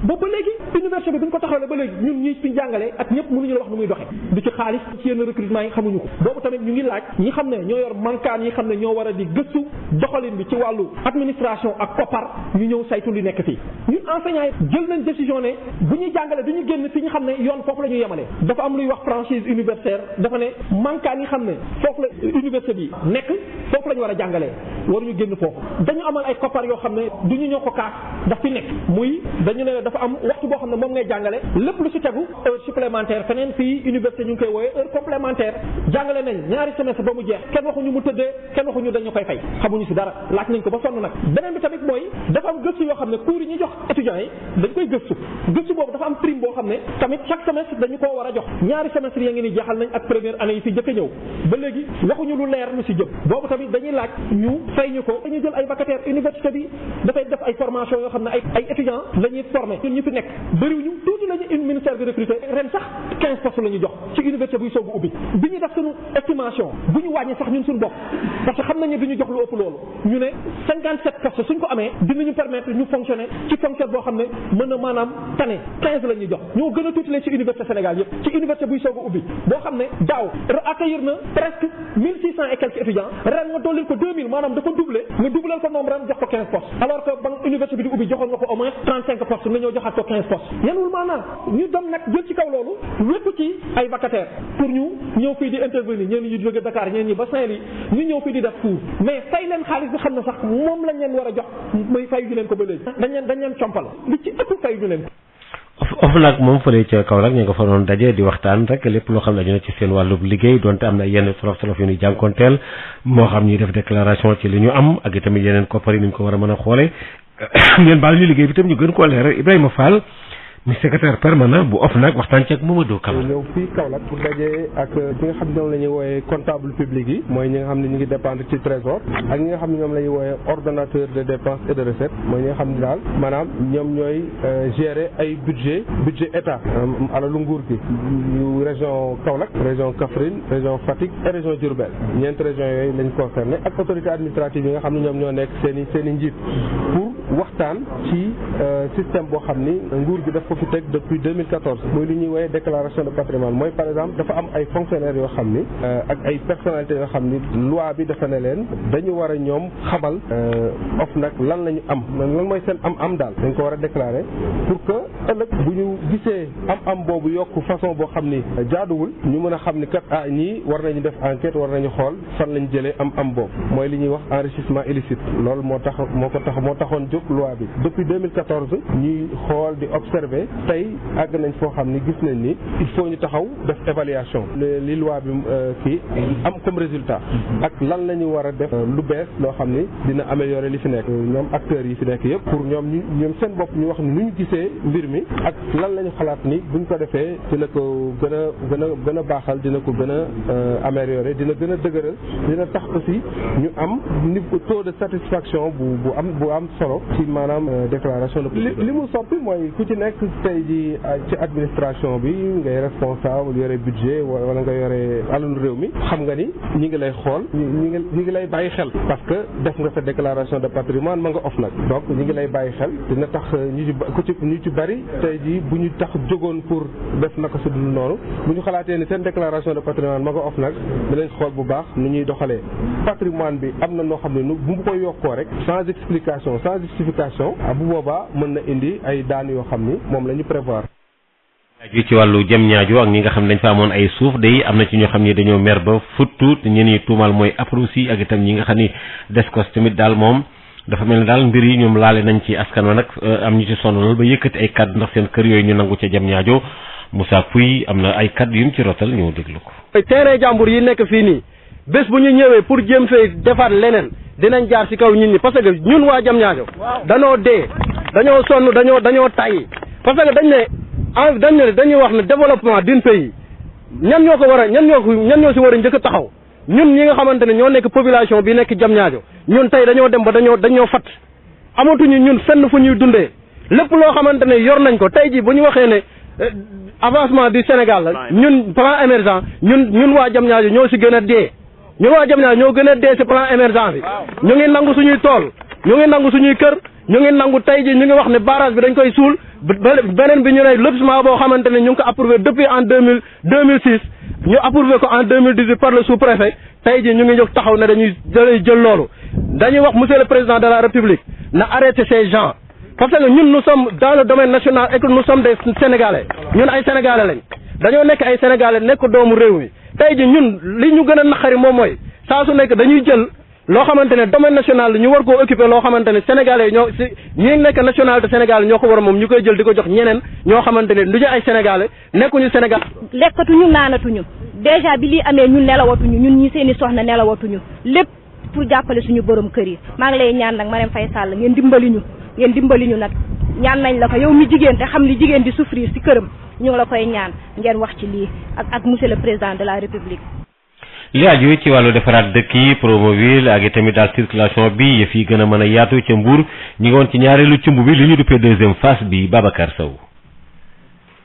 boobu ba léegi université bi duñ ko taxawale ba léegi ñun ñi fi jàngale ak ñëpp mënuñu la wax nu muy doxee du ci xaalis ci yenn recrutement yi xamuñu ko boobu tamit ñu ngi laaj ñi xam ne ñoo yor mankaan yi xam ne ñoo war a di gëstu doxalin bi ci wàllu administration ak koppar ñu ñëw saytu li nekk fii ñun enseignants yi jël nañ décision ne bu ñuy jàngale du ñu génn fi ñu xam ne yoon foofu la ñu yemale dafa am luy wax franchise universitaire dafa ne mankaan yi xam ne foofu la université bi nekk foofu la ñu war a jàngalee waruñu génn foofu dañu amal ay koppar yoo xam ne du ñu ñoo ko kaas daf fi nekk muy dañu ne dafa am waxtu boo xam ne moom ngay jàngale lépp lu ci tegu heure supplémentaire feneen fii université ñu ngi koy wooyee heure complémentaire jàngale nañ ñaari semestre ba mu jeex kenn waxuñu mu tëddee kenn waxuñu dañu koy fay xamuñu si dara laaj nañ ko ba sonn nag beneen bi tamit mooy dafa am gëstu yoo xam ne cours yi ñuy jox étudiants yi dañ koy gëstu boobu dafa am prime boo xam ne tamit chaque semestre dañu koo war a jox ñaari semestre ya ngi ni jeexal nañ ak première année yi fi jëkk a ñëw ba léegi waxuñu lu leer lu si jëm boobu tamit dañuy laaj ñu fay ñu ko dañuy jël ay vacataires université bi dafay def ay formation yoo xam ne ay étudiants la ñuy formé ñun ñu fi nekk bëriwuñu tuuti la ñu ministère bi recruté ren sax 15 postes la ñu jox ci université buy soogu ubbi bi ñu def suñu estimation bu ñu wàññi sax ñun suñu bopp parce que xam nañu du ñu jox lu ëpp loolu ñu ne 57 postes suñ ko amee dinañu permettre ñu fonctionner ci fonction boo xam ne mën na maanaam tane 15 la ñuy jox ñoo gën a tuuti leen ci université Sénégal yëpp ci université buy soogu ubbi boo xam ne daaw accueillir na presque 1600 et quelques étudiants ren nga dollil ko 2000 maanaam dafa doublé nga doublé ko nombre ren jox ko 15 postes alors que ba université bi di ubbi joxoon nga ko au moins 35 postes nga ñëw joxaat ko 15 postes yanul maanaam ñu dem nag jël ci kaw loolu lépp ci ay vacataires pour ñu ñëw fii di intervenir ñeen ñi jóge Dakar ñeen ñi ba Saint-Louis ñu ñëw fii di def cours mais fay leen xaalis bi xam ne sax moom lañ leen war a jox muy fay ñu leen ko ba léegi dañ leen compal li ci ëpp fay ñu leen of nag moom fële ca Kaolack ñu nga fa doon daje di waxtaan rek lépp loo xam ne aju na ci seen wàllub liggéey donte am na yenn tolof yu ñuy jànkonteel moo xam ñuy def déclaration ci li ñu am ak itamit yeneen koppar yi ni ñu ko war a mën a xoole ngeen baal ñu liggéey bi itam ñu gën koo leeral Ibrahima Fall mi secrétaire permanent bu OFNAC waxtaan ci ak Mamadou Camara ñëw fii Kaolack pour daje ak ñi nga xam ne ñoom la ñuy wooyee comptable public yi mooy ñi nga xam ne ñu ngi dépendre ci trésor ak ñi nga xam ne ñoom la ñuy wooyee ordonnateur de dépenses et de recettes mooy ñi nga xam ne daal maanaam ñoom ñooy gérer ay budget état alalu nguur gi yu région Kaolack région Kaffrine région Fatick et région Diourbel ñeent régions yooyu lañ concerné ak autorité administrative yi nga xam ne ñoom ñoo nekk seen i njiit pour waxtaan ci système boo xam ni nguur gi daf ko fi teg depuis 2014 muy li ñuy woowee déclaration de patrimoine mooy par exemple dafa am ay fonctionnaires yoo xam ni ak ay personnalités yoo xam ni loi bi dafa ne leen dañu war a ñoom xamal OFNAC lan la ñu am lan mooy seen am daal dañ ko war a déclarer pour que ëllëg bu ñu gisee am boobu yokk façon boo xam ni jaaduwul ñu mën a xam ni kat ñii war nañu def enquête war nañu xool fan lañ jëlee am boobu mooy li ñuy wax enrichissement illicite loolu moo taxoon jóg loi bi depuis 2014 ñuy xool di observer tey àgg nañ foo xam ni gis nañ ni il faut ñu taxaw def évaluation li loi bi kii am comme résultat ak lan la ñu war a def lu bees loo xam ni dina améliorer li fi nekk ñoom acteurs yi fi nekk yëpp pour ñoom seen bopp ñu wax ni nu ñu gisee mbir mi ak lan la ñu xalaat ni buñ ko defee dina ko gën a baaxal dina ko gën a améliorer dina gën a dëgëral dina tax aussi ñu am niveau taux de satisfaction bu am solo ci maanaam déclaration de li mu soppi mooy ku ci nekk tey ji ci administration bi ngay responsable yore budget wala nga yore alalu réew mi xam nga ni ñi ngi lay xool ñi ngi lay bàyyi xel parce que def nga sa déclaration de patrimoine ma nga OFNAC donc ñi ngi lay bàyyi xel dina tax ñu ci bari tey ji bu ñu tax jógoon pour def naka su dul noonu bu ñu xalaatee ni seen déclaration de patrimoine ma nga OFNAC dinañ xool bu baax nu ñuy doxalee patrimoine bi am na noo xam ne bu mu koy yokkoo rek sans explication sans justification bu boobaa mën na indi ay daan yoo xam ni moom la ñu prévoir. aju ci wàllu jëm ñaajo ak ñi nga xam ne dañ fa amoon ay suuf day am na ci ñoo xam ne dañoo mer ba futtu te ñenn ñi tuumaal mooy APROSI ak itam ñi nga xam ni DSCOS tamit daal moom dafa mel ne daal mbir yi ñoom laale nañ ci askan wa nag am ñu ci sonn lool ba yëkkati ay kàddu ndax seen kër yooyu ñu nangu ca jëm ñaajo Moussa Pouy am na ay kàddu yu mu ci rotal ñu déglu ko. terrain jàmbur yi nekk fii nii bés bu ñu ñëwee pour jéem fee defaat leneen dinañ jaar ci kaw nit ñi parce que ñun waa jëm ñaajo dañoo dee dañoo sonn dañoo tàyyi parce que dañuy wax ne développement d'un pays ñan ñoo si war a njëkk a taxaw ñun ñi nga xamante ne ñoo nekk population bi nekk Diamniadio ñun tey dañoo dem ba dañoo fat amatuñu ñun fenn fu ñuy dundee lépp loo xamante ne yor nañ ko tey ji bu ñu waxee ne avancement du Sénégal la ñun plan émergent ñun waa Diamniadio ñoo si gën a dee ñun waa Diamniadio ñoo gën a dee si plan émergent bi ñu ngi nangu suñuy tool ñu ngi nangu suñuy kër ñu ngi nangu tey ji ñu ngi wax ne barrage bi dañ koy suul beneen bi ñu ne lotissement boo xamante ne ñu ngi ko approuvé depuis en 2006 ñu approuvé ko en 2018 par le sous-préfet tey ji ñu ngi jóg taxaw ne dañuy jël loolu dañuy wax monsieur le président de la République na arrêté ces gens parce que ñun nous sommes dans le domaine national et que nous sommes des Sénégalais ñun ay Sénégalais lañ dañoo nekk ay Sénégalais nekk doomu réew mi tey ji ñun li ñu gën a naqari moom mooy saa su nekk dañuy jël loo xamante ne domaine national ñu war koo occuper loo xamante ne Sénégalais ñoo si ñi nekk nationalité Sénégal ñoo ko war a moom ñu koy jël di ko jox ñeneen ñoo xamante ne du ñu ay Sénégalais nekkuñu Sénégal. lekkatuñu naanatuñu déjà bi lii amee ñun nelawatuñu ñun ñi seeni soxna nelawatuñu lépp pour jàppale suñu borom kër yi maa ngi lay ñaan nag Marième Faye Sall ngeen dimbali ñu nag ñaan nañ la ko yow mi jigéen te xam li jigéen di souffrir ci këram ñu ngi la koy ñaan ngeen wax ci lii ak monsieur le président de la république. li aju ci wàllu defaraat dëkk yi Promoville ak itamit daal circulation bi yëf yi gën a mën a yaatu ca Mbour ñi ngi woon ci ñaareelu cumb bi li ñu duppee deuxième phase bi Babacar Sow.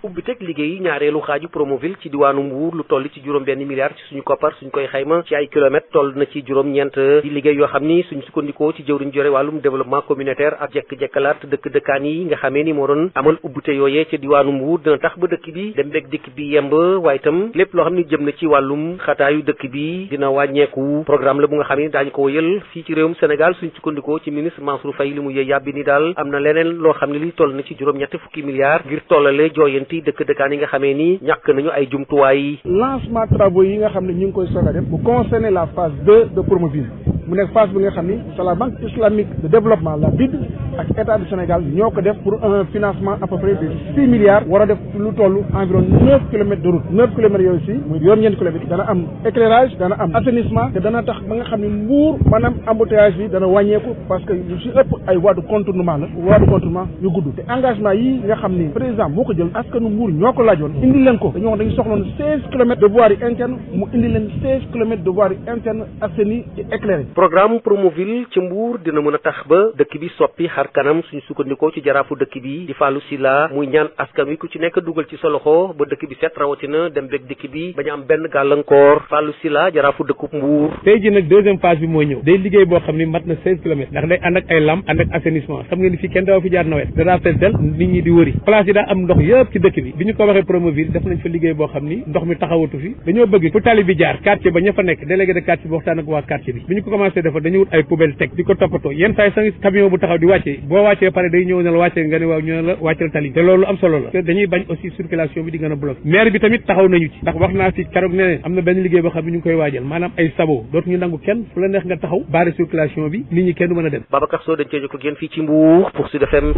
ubbi teg liggéey ñaareelu xaaju Promoville ci diwaanu Mbour lu toll ci juróom-benn milliard ci suñu koppar suñ koy xayma ci ay kilomètres toll na ci juróom-ñeent di liggéey yoo xam ni suñ sukkandikoo ci jëwriñ jore wàllum développement communautaire ak jekk-jekkalaat dëkkaan yi nga xamee ni moo doon amal ubbite yooyee ci diwaanu Mbour dina tax ba dëkk bi dem beeg dikk bi yemb waaye itam lépp loo xam ni jëm na ci wàllum xataayu dëkk bi dina wàññeeku programme la bu nga xam ni daañu ko wëyal fii ci réewum Sénégal suñ sukkandikoo ci ministre Mansour Faye li mu yëy yàbbi ni daal am na leneen loo xam ne li toll na ci juróom-ñetti fukki milliards ngir tollale jooyanti dëkkaan yi nga xamee ni ñàkk nañu ay jumtuwaay. lancement travaux yi nga xam ne ñu ngi koy soog a def bu concerner la phase 2 de Promoville mu nekk phase bi nga xam ni c'est la banque islamique de développement la BID ak état du Sénégal ñoo ko def pour un financement à peu près de 6 milliards war a def lu toll environ 9 kilomètres de route 9 kilomètres yooyu aussi muy juróom-ñeenti kilomètres dana am éclairage dana am assainissement te dana tax ba nga xam ne Mbour maanaam embouteillage bi dana wàññeeku parce que yu si ëpp ay voies de contournement la voies de contournement yu gudd te engagement yi nga xam ni président moo ko jël askanu Mbour ñoo ko laajoon indi leen ko dañoo wax dañu soxloon 16 kilomètres de voirie interne mu indi leen 16 kilomètres de voirie interne assainie et éclairée. programme Promoville ci Mbour dina mën a tax ba dëkk bi soppi xar kanam suñu sukkandikoo ci jaraafu dëkk bi di Fallou Sylla muy ñaan askan wi ku ci nekk dugal ci sa loxo ba dëkk bi set rawatina dem beeg dëkk bi bañ am benn gàllankoor Fallou Sylla jaraafu dëkkub Mbour. tey ji nag deuxième phase bi mooy ñëw day liggéey boo xam ni mat na 16 kilomètres ndax day ànd ak ay lamp ànd ak assainissement xam ngeen ni fii kenn daaw fi jaar nawet danaa fees del nit ñi di wëri place yi daa am ndox yëpp ci dëkk bi ñu ko waxee Promoville def nañ fa liggéey boo xam ni ndox mi taxawatu fi dañoo bëgg fu tali bi jaar quartier ba ña fa nekk délégué de quartier bi waxtaan ak waa quartier bi ñu ko commencé defar dañu wut ay poubelle teg di ko toppatoo yenn saa yi sa camion bu taxaw di wàccee boo wàccee pare day ñëw ne la wàccee nga ne waaw ñëw la wàccal tali te loolu am solo la dañuy bañ aussi circulation bi di gën a bloqué maire bi tamit taxaw nañu ci ndax wax naa fi keroog ne am na benn liggéey boo xam ne ñu ngi koy waajal maanaam ay sabo dootuñu nangu kenn fu la neex nga taxaw barre circulation bi nit ñi kenn du mën a dem. Babacar Sow dañ cee jokk génn fii ci Mbour pour Sud FM.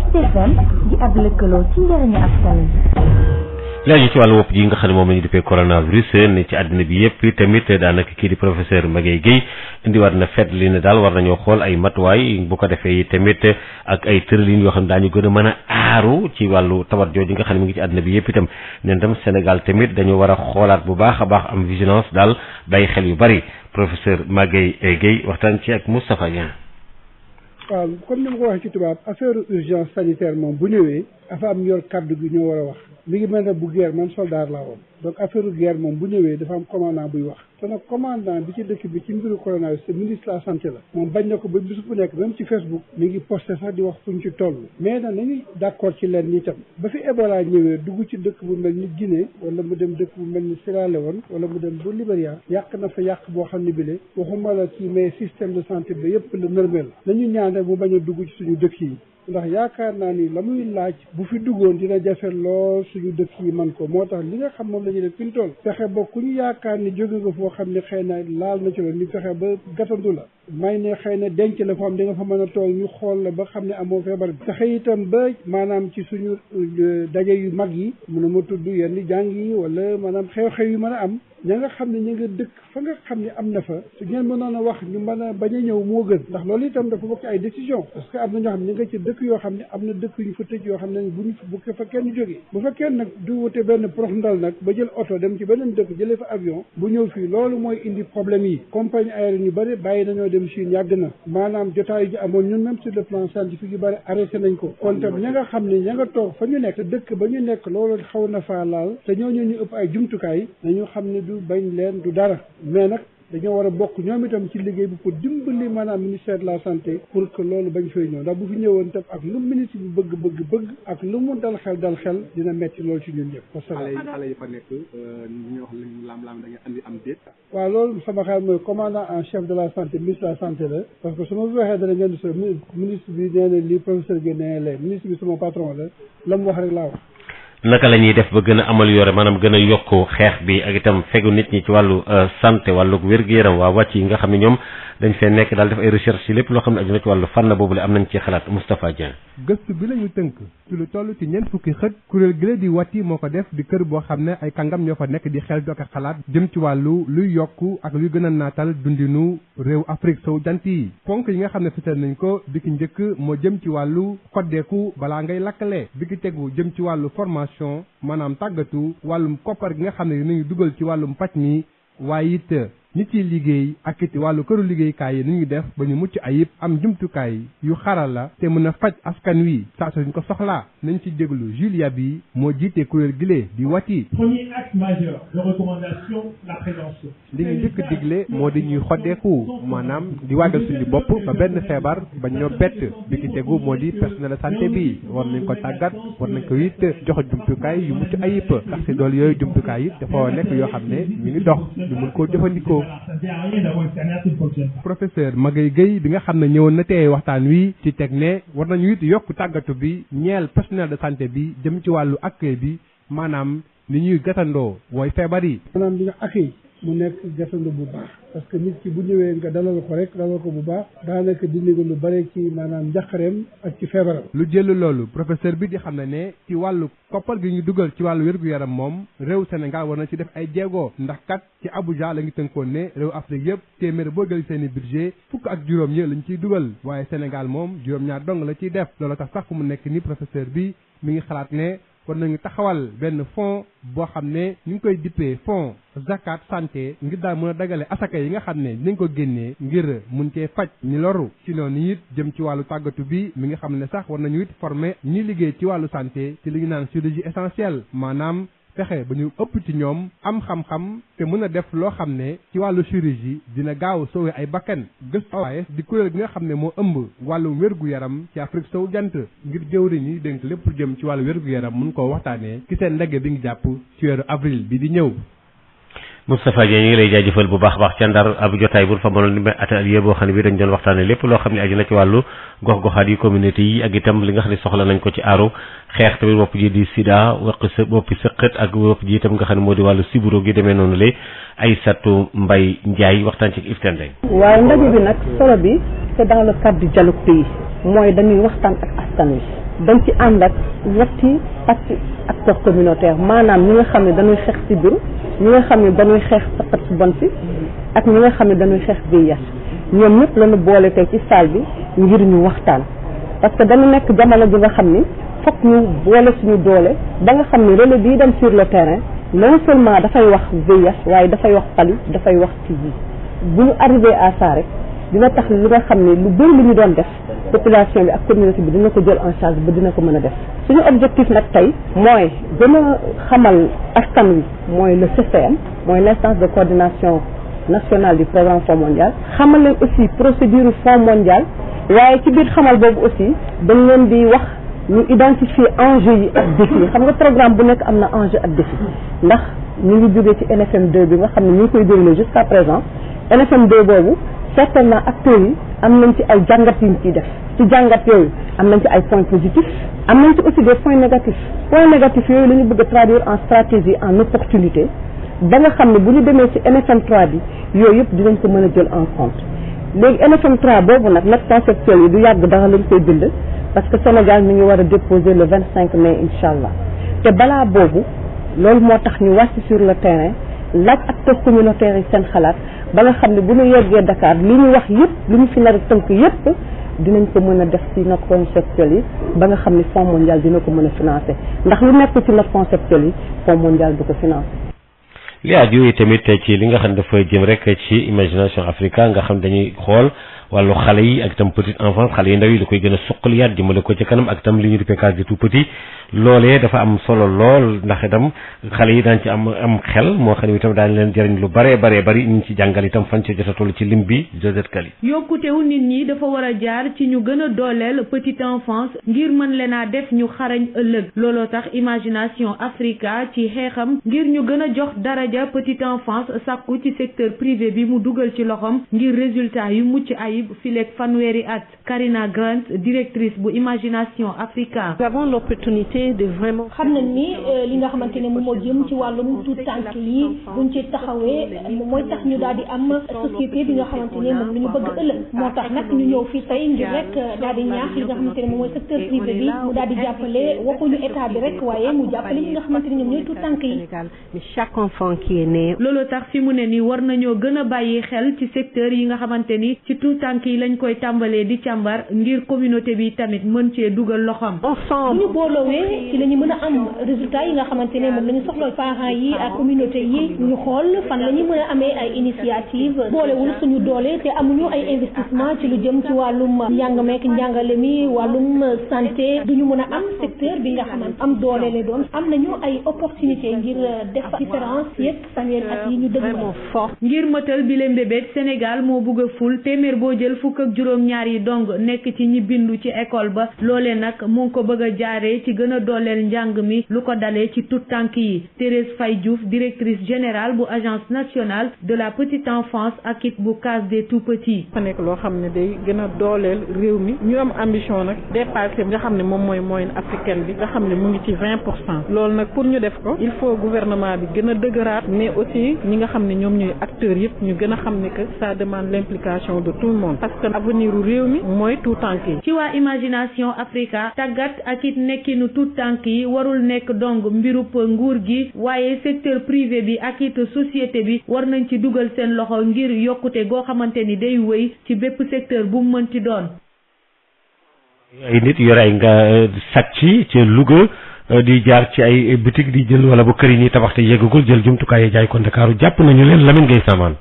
di ab lëkkaloo ci njëriñu askan léegi ci wàllu wopp ji nga xam ne moom la ñu defee coronavirus ne ci àddina bi yëpp tamit daanaka kii di professeur Magaye Gueye indiwaat na fet li ne daal war nañoo xool ay matuwaay bu ko defee tamit ak ay tëralin yoo xam ne daañu gën a mën a aaru ci wàllu tawat jooju nga xam ne mu ngi ci àddina bi yëpp itam neen tam Sénégal tamit dañu war a xoolaat bu baax a baax am vigilance daal bàyyi xel yu bari professeur Magaye Gueye waxtaan ci ak Moustapha Niang. waaw comme ni ma ko waxee ci tubaab affaire urgence sanitaire moom bu ñëwee dafa am yor kaddu gi ñoo war a wax mi ngi mel ne bu guerre man soldat laa woon donc affaire guerre moom bu ñëwee dafa am commandant buy wax te nag commandant bi ci dëkk bi ci mbiru coronavirus te ministre de la santé la moom bañ na ko ba bis bu nekk même ci Facebook mi ngi posté sax di wax fuñ ci toll mais nag nañu d'accord ci leen ñi tam ba fi Ebola ñëwee dugg ci dëkk bu mel ni Guinée wala mu dem dëkk bu mel ni Sierra Leone wala mu dem ba Libéria yàq na fa yàq boo xam ne bile waxuma la ci mais système de santé ba yëpp la nërmeel nañu ñaan rek mu bañ a dugg ci suñu dëkk yi ndax yaakaar naa ni la muy laaj bu fi duggoon dina jafe lool suñu dëkk yi man ko moo tax li nga xam moom la ñuy def fi ñu toll fexe ba ku ñu yaakaar ni jóge nga foo xam ne xëy na laal na ci la ni fexe ba gatandu la may ne xëy na denc la foo xam di nga fa mën a toog ñu xool la ba xam ne amoo feebar bi fexe itam ba maanaam ci suñu daje yu mag yi mënu ma tudd yenn jàng yi wala maanaam xew-xew yu mën a am ña nga xam ne ñu nga dëkk fa nga xam ne am na fa su ngeen mënoon a wax ñu mën a bañ a ñëw moo gën ndax loolu itam dafa bokk ay décision parce que am na ñoo xam ne ñu nga ci dëkk yoo xam ne am na dëkk yu fa tëj yoo xam ne buñ bu fa kenn jógee bu fa kenn nag du wute benn prox ndal nag ba jël oto dem ci beneen dëkk jëlee fa avion bu ñëw fii loolu mooy indi problème yi compagnie aérienne yu bëri bàyyi nañoo dem Chine yàgg na maanaam jotaay ji amoon ñun même sur le plan scientifique yu bëri arrêté nañ ko kon tam ña nga xam ne ña nga toog fa ñu nekk te dëkk ba ñu nekk loolu xaw na faa laal te ñooñu ñu ëpp ay jumtukaay nañu xam ne du bañ leen du dara mais nag dañoo war a bokk ñoom itam ci liggéey bi pour dimbali maanaam ministère de la santé pour que loolu bañ fay ñëw ndax bu fi ñëwoon tam ak lu ministre bi bëgg ak lu mu dal xel dina metti loolu ci ñun ñëpp. xale yi fa nekk ñu wax lam-lam da nga andi am déet. waaw loolu sama xel mooy commandant en chef de la santé ministre de la santé la parce que su ma waxee dana ngeen so ministre bi nee na lii professeur bi nee na lee ministre bi sama patron la mu wax rek laa wax. naka la ñuy def ba gën a améliorer maanaam gën a yokk xeex bi ak itam fegu nit ñi ci wàllu santé wàllu wér-gu-yaram waa wàcc yi nga xam ne ñoom dañ fee nekk daal def ay recherche ci lépp loo xam ne aju na ci wàllu fànn boobu la am nañ ci xalaat Moustapha Dieng. gëstu bi la ñu tënk ci lu toll ci ñeent fukki xët kuréel gi di wati moo ko def di kër boo xam ne ay kàngam ñoo fa nekk di xel ak xalaat jëm ci wàllu luy yokku ak luy gën a naatal dundinu réew Afrique sowu jant yi ponk yi nga xam ne fital nañ ko bi ki njëkk moo jëm ci wàllu xoddeeku balaa ngay lakkale bi ki tegu jëm ci wàllu formation maanaam tàggatu wàllum koppar gi nga xam ne dinañu dugal ci wàllum paj mi waaye it ñi ciy liggéey ak it wàllu këru liggéeykaay yi ni ñu def ba ñu mucc ayib am jumtukaay yu xarala te mën a faj askan wi saa suñ ko soxlaa nañ ci déglu Julia bi moo jiite kuréel gile di wati. Premier acte majeur de recommandation, la prévention. li ñu njëkk digle moo di ñuy xoddeeku maanaam di wàggal suñu bopp ba benn feebar ba ñoo bett bi ki tegu moo di personnel de santé bi war nañ ko tàggat war nañ ko it jox jumtukaay yu mucc ayib ndax si dool yooyu jumtukaay it dafa nekk yoo xam ne ñu ngi dox ñu mun koo jëfandikoo. professeur Magaye Gueye bi nga xam ne ñëwoon na tey waxtaan wi ci teg ne war nañu it yokk tàggatu bi ñeel personnel de santé bi jëm ci wàllu accueil bi maanaam ni ñuy gatandoo wooy feebar yi. maanaam di nga accueil mu nekk gatandoo bu baax parce que nit ki bu ñëwee nga dalal ko rek dalal ko bu baax daanaka dindi ko lu bare ci maanaam njaqareem ak ci feebaram. lu jël loolu professeur bi di xam ne ci wàllu koppar gi ñu dugal ci wàllu wér-gu-yaram moom réew Sénégal war na ci def ay jéego ndax kat ci Abuja la ngi tënkoon ne réew Afrique yëpp téeméer boo jël seeni budget fukk ak juróom ñi lañ ciy dugal waaye Sénégal moom juróom-ñaar dong la ciy def loolu tax sax fu mu nekk ni professeur bi mi ngi xalaat ne war nañu taxawal benn fonds boo xam ne ñu ngi koy dippee fonds zakat santé ngir daal mën a dagale asaka yi nga xam ne dinañ ko génnee ngir mun cee faj ñi loru ci noonu it jëm ci wàllu tàggatu bi mi nga xam ne sax war nañu it former ñi liggéey ci wàllu santé ci li ñu naan chirurgie essentielle maanaam fexe ba ñu ëpp ci ñoom am xam-xam te mën a def loo xam ne ci wàllu chirurgie dina gaaw sauver ay bakkan gëstu AOS di kuréel gi nga xam ne moo ëmb wàllu wér-gu-yaram ci Afrique sowu jant ngir jëwriñ yi dénk lépp jëm ci wàllu wér-gu-yaram mun koo waxtaanee ci seen ndaje bi ngi jàpp ci weeru avril bi di ñëw. Moustapha Dieng ñu ngi lay jaajëfal bu baax a baax ca Ndar ab jotaay bu fa mënoon ni atelier boo xam ne bi dañ doon waxtaane lépp loo xam ne aju na ci wàllu gox-goxaat yi communauté yi ak itam li nga xam ne soxla nañ ko ci aaru xeex tamit wopp ji di sida waqi sa boppi sëqët ak wopp ji itam nga xam ne moo di wàllu siburo gi demee noonu le Aïssatou Mbaye Ndiaye waxtaan ci Yves Tendeng. waaw ndaje bi nag solo bi c'est dans le cadre du dialogue pays mooy dañuy waxtaan ak askan wi dañ ci ànd ak ñetti acteurs communautaires maanaam ñi nga xam ne dañuy xeex sibiru ñi nga xam ne dañuy xeex saqat su bon si ak ñi nga xam ne dañuy xeex VIH ñoom ñëpp lañu boole tey ci salle bi ngir ñu waxtaan parce que dañu nekk jamono ji nga xam ni fokk ñu boole suñu doole ba nga xam ni relais bii dem sur le terrain non seulement dafay wax VIH waaye dafay wax palu dafay wax TB bu ñu arrivé à ça rek dina tax li nga xam ne lu bëri lu ñu doon def population bi ak communauté bi dina ko jël en charge ba dina ko mën a def suñu objectif nag tey mooy gën a xamal askan wi mooy le CCM mooy l'instance de coordination nationale du programme Fonds mondial xamal leen aussi procédure Fonds mondial waaye ci biir xamal boobu aussi dañ leen di wax ñu identifier enjeu yi ak défi yi xam nga programme bu nekk am na enjeu ak défi ndax ñu ngi jógee ci NFM 2 bi nga xam ne ñu ngi koy déroulé jusqu'à présent NFM 2 boobu certainement acteurs yi am nañ ci ay jàngat yu ñu ciy def ci jàngat yooyu am nañ ci ay points positifs am nañ ci aussi des points négatifs yooyu la ñu bëgg a traduire en stratégie en opportunité ba nga xam ne bu ñu demee ci NFM 3 bi yooyu yëpp dinañ ko mën a jël en compte léegi NFM 3 boobu nag note conceptuelle yi du yàgg dara lañ koy bind parce que Sénégal mi ngi war a déposer le 25 mai incha allah te balaa boobu loolu moo tax ñu wàcc sur le terrain laaj acteurs communautaires yi seen xalaat ba nga xam ne bu ñu yeggee Dakar li ñu wax yëpp li ñu fi nar a tënk yëpp dinañ ko mën a def ci note conceptuelle yi ba nga xam ne Fonds mondial dina ko mën a financer ndax lu nekk ci note conceptuelle yi Fonds mondial du ko financer. li aju tamit ci li nga xam ne dafa jëm rek ci imagination Africa nga xam dañuy xool wàllu xale yi ak itam petite enfance xale yi ndaw yi da koy gën a suqaliyaat jëmale ko ci kanam ak itam li ñu di case des tout petits loolee dafa am solo lool ndax itam xale yi daan ci am xel moo xam ne itam daañu leen jëriñ lu bare bari ñu ci jàngal itam fan ci jot a toll ci lim bi Josette Kali. yokkutewu nit ñi dafa war a jaar ci ñu gën a dooleel petite enfance ngir mën leen a def ñu xarañ ëllëg looloo tax imagination Africa ci xeexam ngir ñu gën a jox daraja petite enfance sàkku ci secteur privé bi mu dugal ci loxoom ngir résultat yu mucc ay Caraïbes fileeg fanweeri at. Karina Grant, directrice bu Imagination Africa. Nous avons l'opportunité de vraiment. xam nañ ni li nga xamante ne moom moo jëm ci wàllum tout tànk yi buñ ci taxawee mooy tax ñu daal di am société bi nga xamante ne moom la ñu bëgg ëllëg moo tax nag ñu ñëw fii tey ngir rek daal di ñaax li nga xamante ne moom mooy secteur privé bi mu daal di jàppale waxuñu état bi rek waaye mu jàppale ñi nga xamante ne ñoom ñooy tout tànk yi. mais chaque enfant qui est né. loolu tax fi mu ne nii war nañoo gën a bàyyi xel ci secteur yi nga xamante ni ci tout tànk yi lañ koy tàmbalee di càmbar ngir communauté bi tamit mën cee dugal loxoom. bu ñu boolowee ci la ñu mën a am résultat yi nga xamante ne moom la ñu soxla parents yi ak communauté yi ñu xool fan la ñu mën a amee ay initiative boolewul suñu doole te amuñu ay investissement ci lu jëm ci wàllum njàng meek njàngale mi wàllum santé duñu mën a am secteur bi nga xamante am doole la doon am nañu ay opportunité ngir def différence yëpp fanweeri at yi ñu dëgg fort ngir mëtal bi le mbébét Sénégal moo bëgg a ful téeméer boo jël fukk ak juróom-ñaar yi dong nekk ci ñi bindu ci école ba loolee nag mu ngi ko bëgg a jaaree ci gën a dooleel njàng mi lu ko dalee ci tout tànk yi. Thérèse Faye Diouf, directrice générale bu agence nationale de la petite enfance ak it bu case des tout petits. fa nekk loo xam ne day gën a dooleel réew mi ñu am ambition nag dépassé nga xam ne moom mooy moyenne africaine bi nga xam ne mu ngi ci 20%. loolu nag pour ñu def ko il faut gouvernement bi gën a dëgëraat mais aussi ñi nga xam ne ñoom ñooy acteurs yëpp ñu gën a xam ne que ça demande l'implication de tout le monde parce que avenir u réew mi mooy tout tànk yi. ci waa Imagination Africa tàggat ak it nekkinu tout tànk yi warul nekk dong mbirub nguur gi waaye secteur privé bi ak it société bi war nañ ci dugal seen loxo ngir yokkute goo xamante ni day wéy ci bépp secteur bu mu mënti doon. ay nit yor ay nga sàcc ci Louga di jaar ci ay boutique di jël wala bu kër yi nii tabax te yeggagul jël jumtukaay yi jaay ko Ndakaaru jàpp nañu leen Lamine Gueye Samaan.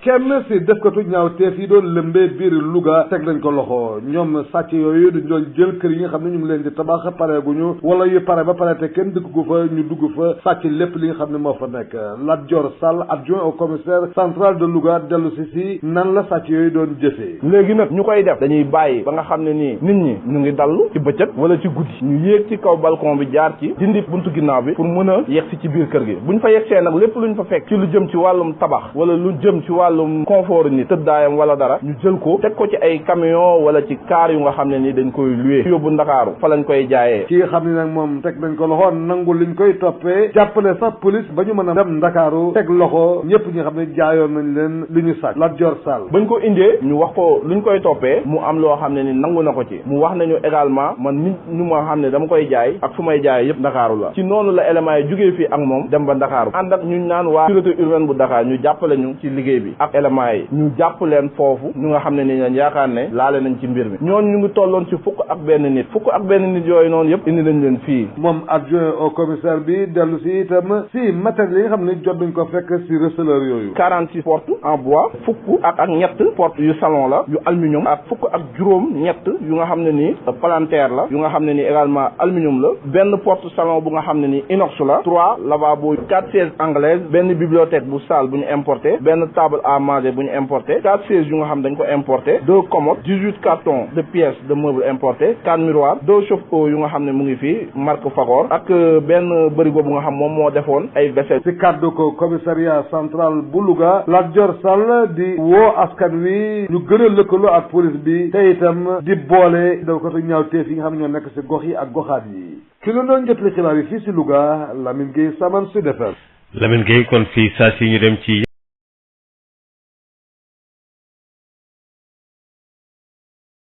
kenn si defkatu ñaawteef yi doon lëmbee biir Louga teg nañ ko loxo ñoom sàcc yooyu dañ doon jël kër yi nga xam ne ñu ngi leen di tabax pareeguñu wala yu pare ba pare te kenn dëkk gu fa ñu dugg fa sàcc lépp li nga xam ne moo fa nekk Lat Dior Sall adjoint au commissaire central de Louga dellu si nan la sàcc yooyu doon jëfee. léegi nag ñu koy def dañuy bàyyi ba nga xam ne nii nit ñi ñu ngi dallu ci bëccëg wala ci guddi ñu yéeg ci kaw balcon bi jaar ci dindi buntu ginnaaw bi pour mën a yegg si ci biir kër gi buñ fa yegsee nag lépp luñ fa fekk ci lu jëm ci wàllum tabax wala lu jëm ci wàllum confort ni tëddaayam wala dara ñu jël ko teg ko ci ay camion wala ci car yu nga xam ne ni dañ koy loué yóbbu Ndakaaru fa lañ koy jaayee. ki nga xam ne nag moom teg nañ ko loxo nangu liñ koy toppee jàppale sax police ba ñu mën a dem Ndakaaru teg loxo ñëpp ñi nga xam ne jaayoon nañ leen li ñu sàcc. Lat Dior Sall bañ ko indee ñu wax ko luñ koy toppee mu am loo xam ne ni nangu na ko ci mu wax nañu également man nit ñu ma xam ne dama koy jaay ak fu may jaayee yëpp Ndakaaru la ci noonu la éléments yi jugee fii ak moom dem ba Ndakaaru ànd ak ñu naan waa sûreté urbaine bu Dakar ñu jàppale ñu ci liggéey bi ak éléments yi ñu jàpp leen foofu ñu nga xam ne ni leen yaakaar ne laale nañ ci mbir mi ñoon ñu ngi tolloon ci fukk ak benn nit yooyu noonu yëpp indi nañ leen fii. moom adjoint au commissaire bi dellu si itam si matériel yi nga xam ne jot nañ ko fekk si receleur yooyu 46 portes en bois fukk ak ñett portes yu salon la yu aluminium ak fukk ak juróom ñett yu nga xam ne ni palanteer la yu nga xam ne ni également aluminium la benn porte salon bu nga xam ne ni inox la 3 lavabo 4 chaises anglaises benn bibliothèque bu salle bu ñu importé benn table à manger bu ñu importé 4 chaises yu nga xam dañ ko importé 2 commodes 18 cartons de pièces de meubles importés 4 miroirs 2 chauffe-eau yu nga xam ne mu ngi fii marque Fagor ak benn bërigo bu nga xam moom moo defoon ay vaisselle. ci kàddu ko commissariat central bu Louga Lat Dior Sall di woo askan wi ñu gën a lëkkaloo ak police bi te itam di boole daw ko ñaawteef yi nga xam ne ñoo nekk si gox yi ak goxaat yi ki la doon jotali xibaar yi fii si Louga Lamine Gueye Saman Sud FM. Lamine Gueye kon fii saa si ñu dem ci